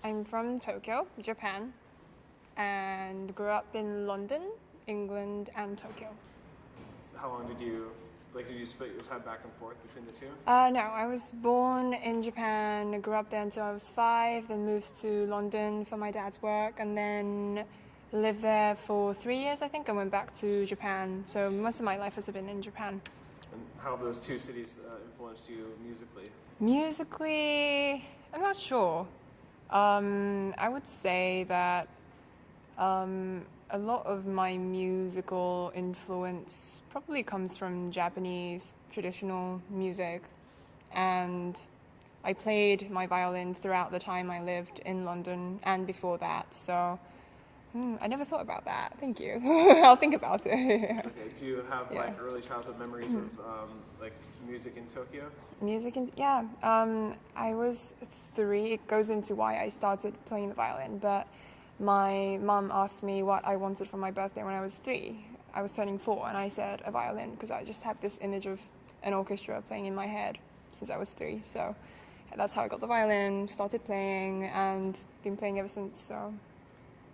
I'm from Tokyo, Japan, and grew up in London, England, and Tokyo. How long did you split your time back and forth between the two? No, I was born in Japan, grew up there until I was 5, then moved to London for my dad's work, and then lived there for 3 years, I think, and went back to Japan. So most of my life has been in Japan. And how have those two cities influenced you musically? Musically, I'm not sure. I would say that a lot of my musical influence probably comes from Japanese traditional music, and I played my violin throughout the time I lived in London and before that, so I never thought about that. Thank you. I'll think about it. It's okay. Do you have early childhood memories of music in Tokyo? Music, I was 3. It goes into why I started playing the violin, but my mum asked me what I wanted for my birthday when I was 3. I was turning 4, and I said a violin because I just had this image of an orchestra playing in my head since I was 3. So that's how I got the violin, started playing, and been playing ever since.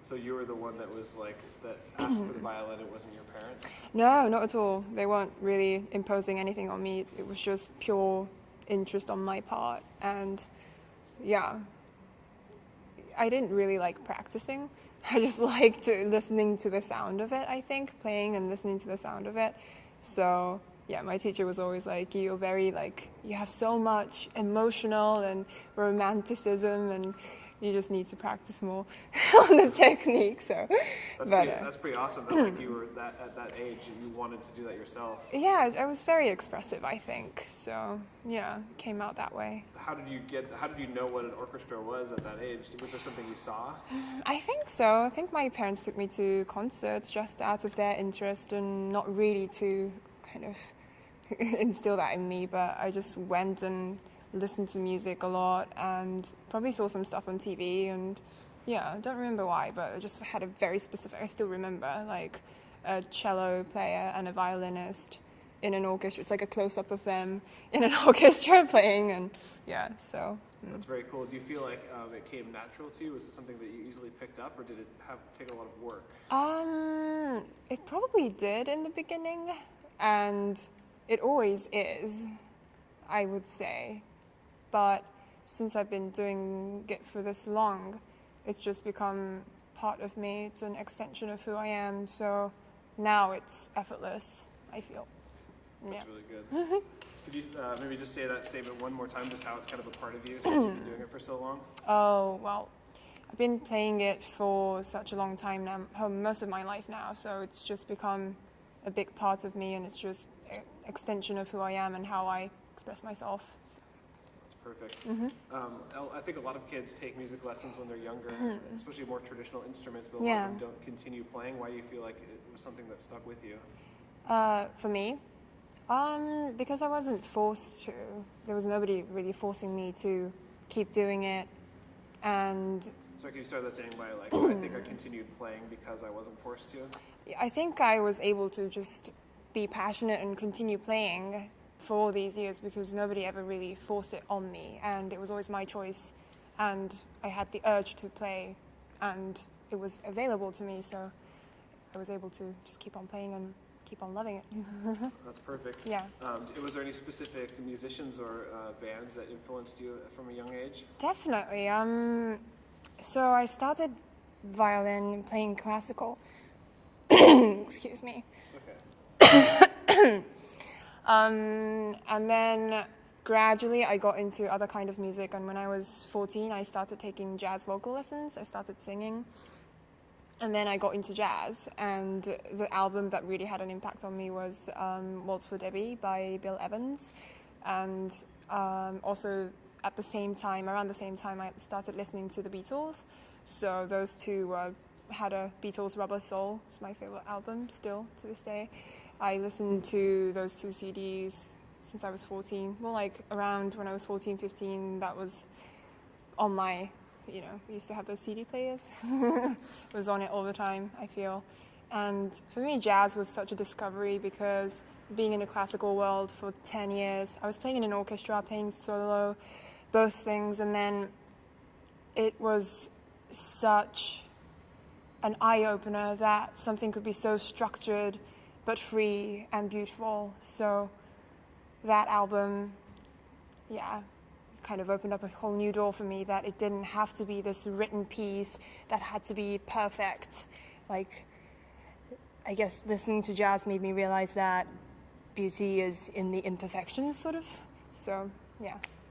So you were the one that was that asked for the violin. It wasn't your parents? No, not at all. They weren't really imposing anything on me. It was just pure interest on my part, and yeah. I didn't really like practicing. I just liked listening to the sound of it, I think, playing and listening to the sound of it. So, yeah, my teacher was always like, you're very, you have so much emotional and romanticism, and you just need to practice more on the technique. So, that's pretty awesome that you were at that age, you wanted to do that yourself. Yeah, I was very expressive, I think. So, yeah, it came out that way. How did you know what an orchestra was at that age? Was there something you saw? I think so. I think my parents took me to concerts just out of their interest and not really to kind of instill that in me, but I just went and listened to music a lot and probably saw some stuff on TV, and yeah, I don't remember why, but I just had a very specific, I still remember, a cello player and a violinist in an orchestra. It's like a close-up of them in an orchestra playing, and yeah, so. That's very cool. Do you feel like it came natural to you? Was it something that you easily picked up, or did it take a lot of work? It probably did in the beginning, and it always is, I would say. But since I've been doing it for this long, it's just become part of me. It's an extension of who I am. So now it's effortless, I feel. That's really good. Could you maybe just say that statement one more time, just how it's kind of a part of you since you've been doing it for so long? Oh, well, I've been playing it for such a long time now, most of my life now. So it's just become a big part of me, and it's just an extension of who I am and how I express myself. So. Perfect. I think a lot of kids take music lessons when they're younger, especially more traditional instruments, but a lot of them don't continue playing. Why do you feel like it was something that stuck with you? For me, because I wasn't forced to. There was nobody really forcing me to keep doing it, and... So can you start that saying by I think I continued playing because I wasn't forced to? I think I was able to just be passionate and continue playing for all these years because nobody ever really forced it on me, and it was always my choice, and I had the urge to play, and it was available to me, so I was able to just keep on playing and keep on loving it. That's perfect. Yeah. Was there any specific musicians or bands that influenced you from a young age? Definitely. So I started violin playing classical. Excuse me. It's okay. And then gradually I got into other kind of music, and when I was 14 I started taking jazz vocal lessons. I started singing, and then I got into jazz, and the album that really had an impact on me was Waltz for Debbie by Bill Evans, and also around the same time I started listening to the Beatles, so those two had a Beatles Rubber Soul. It's my favorite album still to this day. I listened to those 2 CDs since I was 14. Well, around when I was 14, 15, that was on my, we used to have those CD players. It was on it all the time, I feel. And for me, jazz was such a discovery because being in the classical world for 10 years, I was playing in an orchestra, playing solo, both things, and then it was such an eye-opener that something could be so structured but free and beautiful. So that album, yeah, kind of opened up a whole new door for me, that it didn't have to be this written piece that had to be perfect. Like, I guess listening to jazz made me realize that beauty is in the imperfections, sort of. So, yeah.